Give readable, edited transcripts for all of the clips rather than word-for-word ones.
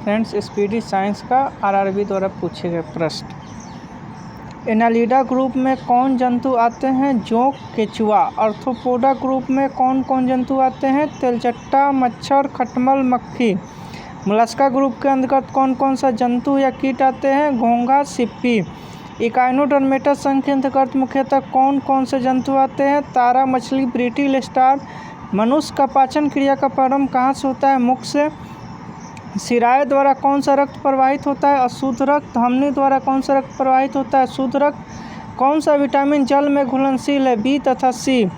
Friends speedy science का RRB द्वारा पूछे गए प्रश्न। एनालिडा ग्रुप में कौन जंतु आते हैं? जोंक, केचुआ। आर्थ्रोपोडा ग्रुप में कौन कौन जंतु आते हैं? तेलचट्टा, मच्छर, खटमल, मक्खी। मोलस्का ग्रुप के अंतर्गत कौन कौन सा जंतु या कीट आते हैं? घोंघा, सिप्पी। इकाइनोडर्मेटा संघ के अंतर्गत मुख्यतः कौन कौन से जंतु आते हैं? तारा मछली, ब्रिटिल स्टार। मनुष्य का पाचन क्रिया का प्रारंभ कहाँ से होता है? मुख से। सिराए द्वारा कौन सा रक्त प्रवाहित होता है? अशुद्ध रक्त। धमनी द्वारा कौन सा रक्त प्रवाहित होता है? शुद्ध रक्त। कौन सा विटामिन जल में घुलनशील है? बी तथा सी।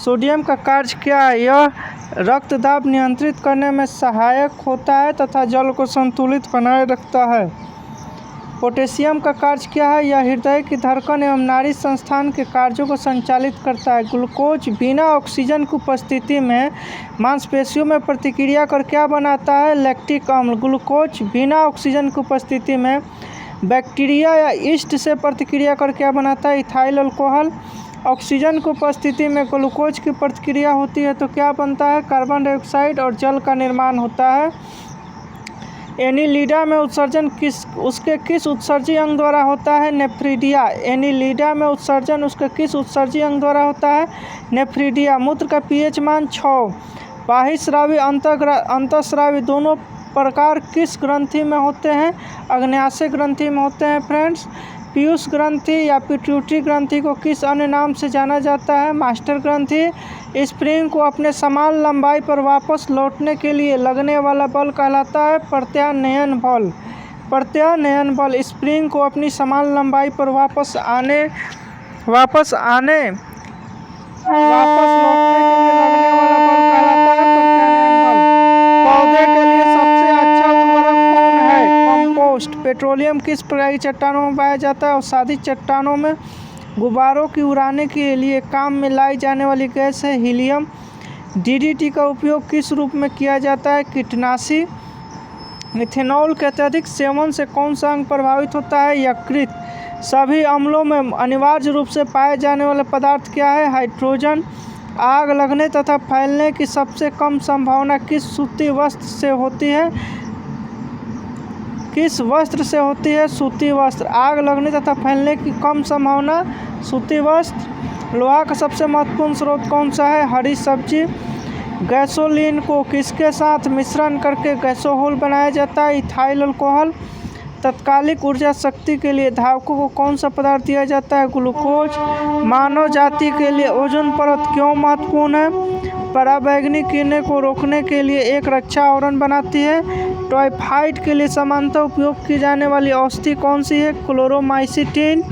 सोडियम का कार्य क्या है? यह रक्तदाब नियंत्रित करने में सहायक होता है तथा जल को संतुलित बनाए रखता है। पोटेशियम का कार्य क्या है? यह हृदय की धड़कन एवं नाड़ी संस्थान के कार्यों को संचालित करता है। ग्लूकोज बिना ऑक्सीजन की उपस्थिति में मांसपेशियों में प्रतिक्रिया कर क्या बनाता है? लैक्टिक अम्ल। ग्लूकोज बिना ऑक्सीजन की उपस्थिति में बैक्टीरिया या ईस्ट से प्रतिक्रिया कर क्या बनाता है? Ethyl alcohol. ऑक्सीजन की उपस्थिति में ग्लूकोज की प्रतिक्रिया होती है तो क्या बनता है? कार्बन डाइऑक्साइड और जल का निर्माण होता है। एनिलिडा में उत्सर्जन उसके किस उत्सर्जी अंग द्वारा होता है? नेफ्रिडिया। एनिलिडा में उत्सर्जन उसके किस उत्सर्जी अंग द्वारा होता है? नेफ्रिडिया। मूत्र का पीएच मान 6। बाह्यस्रावी अंतःस्रावी दोनों प्रकार किस ग्रंथि में होते हैं? अग्न्याशय ग्रंथि में होते हैं। फ्रेंड्स, पीयूष ग्रंथि या पिट्यूटरी ग्रंथि को किस अन्य नाम से जाना जाता है? मास्टर ग्रंथि। स्प्रिंग को अपने समान लंबाई पर वापस लौटने के लिए लगने वाला बल कहलाता है प्रत्यानयन बल। प्रत्यानयन बल स्प्रिंग को अपनी समान लंबाई पर वापस लौटने के लिए लगने वाला बल कहलाता है प्रत्यानयन बल। पौधे के लिए सबसे अच्छा उर्वरक कौन है? कंपोस्ट। पेट्रोलियम किस प्रकार की चट्टानों में पाया जाता है? अवसादी चट्टानों में। गुब्बारों की उड़ाने के लिए काम में लाई जाने वाली गैस है हीलियम। डीडीटी का उपयोग किस रूप में किया जाता है? कीटनाशी। इथेनॉल के अत्यधिक सेवन से कौन सा अंग प्रभावित होता है? यकृत। सभी अम्लों में अनिवार्य रूप से पाए जाने वाला पदार्थ क्या है? हाइड्रोजन। आग लगने तथा फैलने की सबसे कम संभावना किस सूती वस्त्र से होती है? किस वस्त्र से होती है? सूती वस्त्र। आग लगने तथा फैलने की कम संभावना सूती वस्त्र। लोहा का सबसे महत्वपूर्ण स्रोत कौन सा है? हरी सब्जी। गैसोलीन को किसके साथ मिश्रण करके गैसोहोल बनाया जाता है? Ethyl alcohol. तत्कालिक ऊर्जा शक्ति के लिए धावकों को कौन सा पदार्थ दिया जाता है? ग्लूकोज। मानव जाति के लिए ओजोन परत क्यों महत्वपूर्ण है? पराबैंगनी किरणें को रोकने के लिए एक रक्षा आवरण बनाती है। टाइफाइड के लिए सामान्यतः उपयोग की जाने वाली औषधि कौन सी है? क्लोरोमाइसिटिन।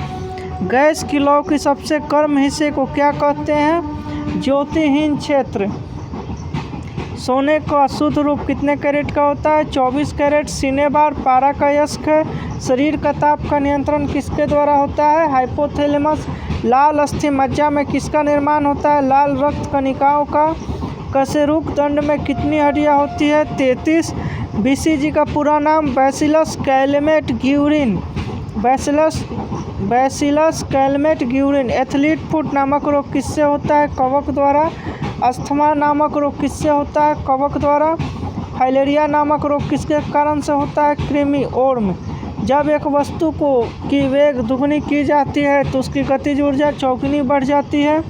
गैस की लौ के सबसे गर्म हिस्से को क्या कहते हैं? ज्योतिहीन क्षेत्र। सोने का शुद्ध रूप कितने कैरेट का होता है? 24 कैरेट। सीने बार पारा का यस्क है। शरीर का ताप का नियंत्रण किसके द्वारा होता है? हाइपोथैलेमस। लाल अस्थि मज्जा में किसका निर्माण होता है? लाल रक्त कणिकाओं का। कशेरुक दंड में कितनी हड्डियां होती है? 33। बीसीजी का पूरा नाम? Bacillus Calmette Guérin. Bacillus Calmette Guérin. Athlete foot नामक रोग किससे होता है? कवक द्वारा। अस्थमा नामक रोग किससे होता है? कवक द्वारा। फाइलेरिया नामक रोग किसके कारण से होता है? कृमि ओर्म। जब एक वस्तु की वेग दुगनी की जाती है तो उसकी गतिज ऊर्जा चौगुनी बढ़ जाती है।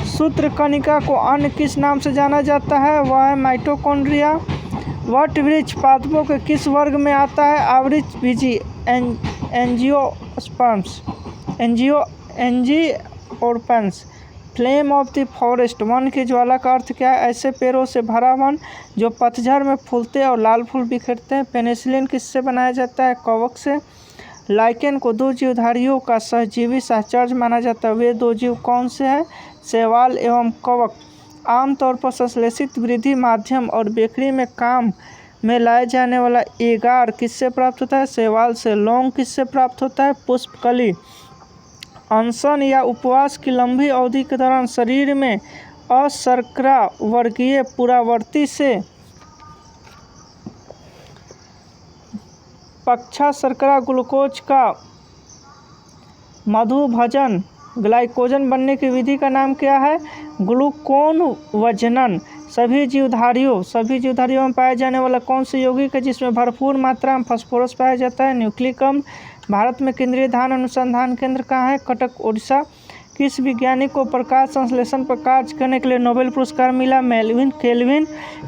सूत्र कणिका को अन्य किस नाम से जाना जाता है? वह है माइटोकॉन्ड्रिया। वट वृक्ष पादपों के किस वर्ग में आता है? आवृतबीजी angiosperms. Angiosperms. Flame of the forest. One की ज्वाला का अर्थ क्या है? ऐसे पेड़ों से भरा वन जो पतझड़ में फूलते और लाल फूल बिखेरते हैं। पेनिसिलिन किससे बनाया जाता है? कवक से। लाइकेन को दो जीवधारियों का सहजीवी सहचर्य माना जाता है। वे दो जीव कौन से हैं? शैवाल एवं कवक। आमतौर पर संश्लेषित वृद्धि माध्यम और बेकरी में काम में लाए जाने वाला एगार किससे प्राप्त होता है? शैवाल से। लौंग किससे प्राप्त होता है? पुष्पकली। अनशन या उपवास की लंबी अवधि के दौरान शरीर में अशर्करा वर्गीय पुरावर्ती से पक्षा शर्करा ग्लूकोज का मधुभजन ग्लाइकोजन बनने की विधि का नाम क्या है? ग्लूकोन वजनन। सभी जीवधारियों में पाया जाने वाला कौन सा यौगिक है जिसमें भरपूर मात्रा में फास्फोरस पाया जाता है? न्यूक्लिक अम्ल। भारत में केंद्रीय धान अनुसंधान केंद्र कहाँ है? कटक, उड़ीसा। किस वैज्ञानिक को प्रकाश संश्लेषण पर कार्य करने के लिए नोबेल पुरस्कार मिला? Melvin kelvin.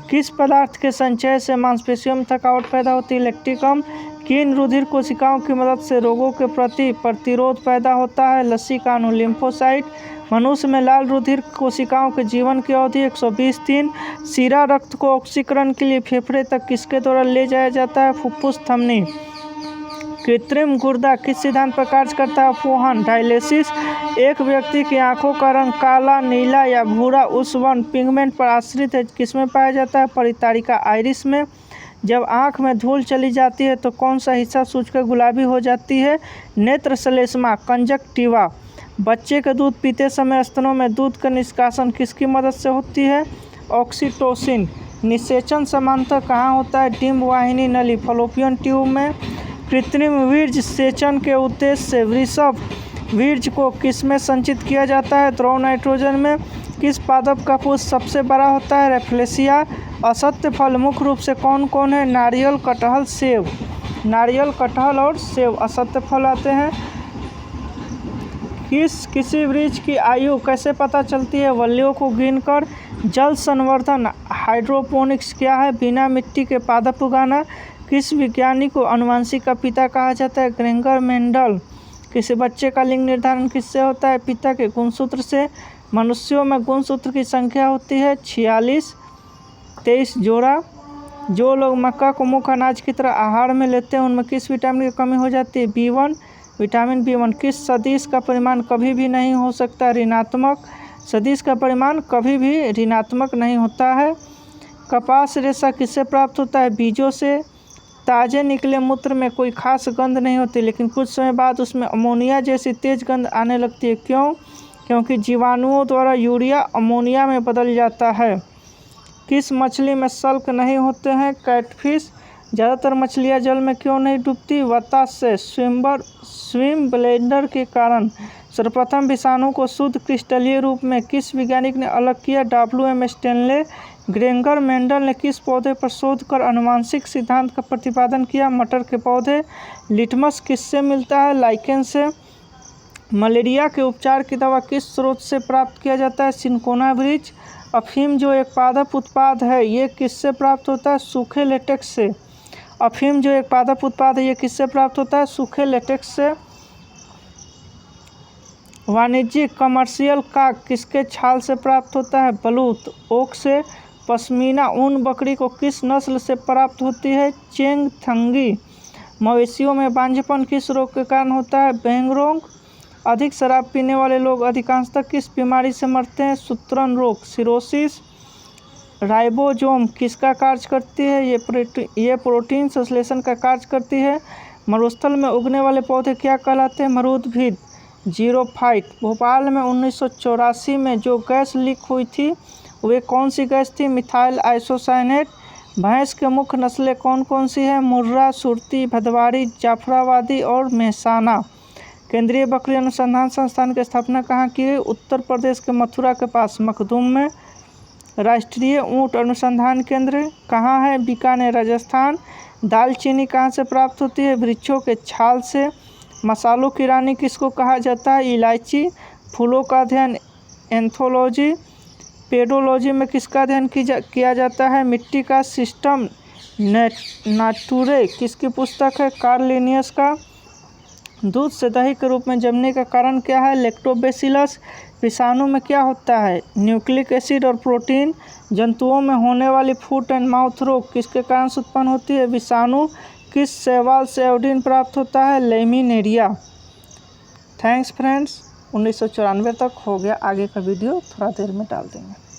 किस पदार्थ के संचय से मांसपेशियों में थकावट पैदा होती है? लैक्टिक अम्ल। किन रुधिर कोशिकाओं की मदद से रोगों के प्रति प्रतिरोध पैदा होता है? लसीकाणु, लिम्फोसाइट। मनुष्य में लाल रुधिर कोशिकाओं के जीवन की अवधि 120 दिन। सीरा रक्त को ऑक्सीकरण के लिए फेफड़े तक किसके द्वारा ले जाया जाता है? फुफ्फुस धमनी। कृत्रिम गुर्दा किस सिद्धांत पर कार्य करता है? पोहन, डायलिसिस। एक व्यक्ति की आंखों का रंग काला, नीला या भूरा उस वर्ण पिगमेंट पर आश्रित है किसमें पाया जाता है? परितारिका, आइरिस में। जब आँख में धूल चली जाती है तो कौन सा हिस्सा सूजकर गुलाबी हो जाती है? नेत्र श्लेष्मा, कंजक्टिवा। बच्चे का दूध पीते समय स्तनों में दूध का निष्कासन किसकी मदद से होती है? ऑक्सीटोसिन। निषेचन समांतर कहाँ होता है? डिम्ब वाहिनी नली, फलोपियन ट्यूब में। कृत्रिम वीर्य सेचन के उद्देश्य से वृषभ वीर्य को किसमें संचित किया जाता है? द्रव नाइट्रोजन में। किस पादप का पुष्प सबसे बड़ा होता है? रेफ्लेसिया। असत्य फल मुख्य रूप से कौन कौन है? नारियल, कटहल, सेब। नारियल, कटहल और सेब असत्य फल आते हैं। किसी वृक्ष की आयु कैसे पता चलती है? वल्लियों को गिनकर। जल संवर्धन हाइड्रोपोनिक्स क्या है? बिना मिट्टी के पादप उगाना। किस वैज्ञानिक को आनुवंशिक का पिता कहा जाता है? Gregor Mendel. किसी बच्चे का लिंग निर्धारण किससे होता है? पिता के गुणसूत्र से। मनुष्यों में गुणसूत्र की संख्या होती है 46, 23 जोड़ा। जो लोग मक्का को मुख्य अनाज की तरह आहार में लेते हैं उनमें किस विटामिन की कमी हो जाती है? B1, vitamin B1। किस सदिश का परिमाण कभी भी नहीं हो सकता? ऋणात्मक। सदिश का परिमाण कभी भी ऋणात्मक नहीं होता है। कपास रेशा किससे प्राप्त होता है? बीजों से। ताजे निकले मूत्र में कोई खास गंध नहीं होती लेकिन कुछ समय बाद उसमें अमोनिया जैसी तेज गंध आने लगती है। क्यों? क्योंकि जीवाणुओं द्वारा यूरिया अमोनिया में बदल जाता है। किस मछली में शल्क नहीं होते हैं? कैटफिश। ज़्यादातर मछलियाँ जल में क्यों नहीं डूबती? वता से। स्विम ब्लेडर के कारण। सर्वप्रथम विषाणु को शुद्ध क्रिस्टलीय रूप में किस वैज्ञानिक ने अलग किया? WM Stanley. ग्रेगर मेंडल ने किस पौधे पर शोध कर आनुवंशिक सिद्धांत का प्रतिपादन किया? मटर के पौधे। लिटमस किससे मिलता है? लाइकेन से। मलेरिया के उपचार की दवा किस स्रोत से प्राप्त किया जाता है? सिनकोना वृक्ष। अफीम जो एक पादप उत्पाद है ये किससे प्राप्त होता है? सूखे लेटेक्स से। अफीम जो एक पादप उत्पाद है ये किससे प्राप्त होता है? सूखे लेटेक्स से। वाणिज्यिक कमर्शियल काक किसके छाल से प्राप्त होता है? बलूत, ओक से। पश्मीना ऊन बकरी को किस नस्ल से प्राप्त होती है? चेंगथंगी। मवेशियों में बांझपन किस रोग के कारण होता है? बैंग रोग। अधिक शराब पीने वाले लोग अधिकांशतः किस बीमारी से मरते हैं? सूत्रण रोग, सिरोसिस। राइबोसोम किसका कार्य करती है? ये प्रोटीन संश्लेषण का कार्य करती है। मरुस्थल में उगने वाले पौधे क्या कहलाते हैं? मरुद्भिद, जीरोफाइट। भोपाल में 1984 में जो गैस लीक हुई थी वे कौन सी गैस थी? Methyl isocyanate. भैंस के मुख्य नस्लें कौन कौन सी हैं? मुर्रा, सुरती, भदवारी, जाफराबादी और मेहसाना। केंद्रीय बकरी अनुसंधान संस्थान की स्थापना कहाँ की गई? उत्तर प्रदेश के मथुरा के पास मखदूम में। राष्ट्रीय ऊंट अनुसंधान केंद्र कहाँ है? बीकानेर, राजस्थान। दालचीनी कहाँ से प्राप्त होती है? वृक्षों के छाल से। मसालों की रानी किसको कहा जाता है? इलायची। फूलों का अध्ययन एंथोलॉजी। पेडोलॉजी में किसका अध्ययन किया जाता है? मिट्टी का सिस्टम नाटुरे किसकी पुस्तक है? कार्ल लिनियस का। दूध से दही के रूप में जमने का कारण क्या है? लैक्टोबैसिलस। विषाणु में क्या होता है? न्यूक्लिक एसिड और प्रोटीन। जंतुओं में होने वाली फुट एंड माउथ रोग किसके कारण से उत्पन्न होती है? विषाणु। किस शैवाल से आयोडीन प्राप्त होता है? लेमिनेरिया। Thanks friends. 1994 तक हो गया, आगे का वीडियो थोड़ा देर में डाल देंगे।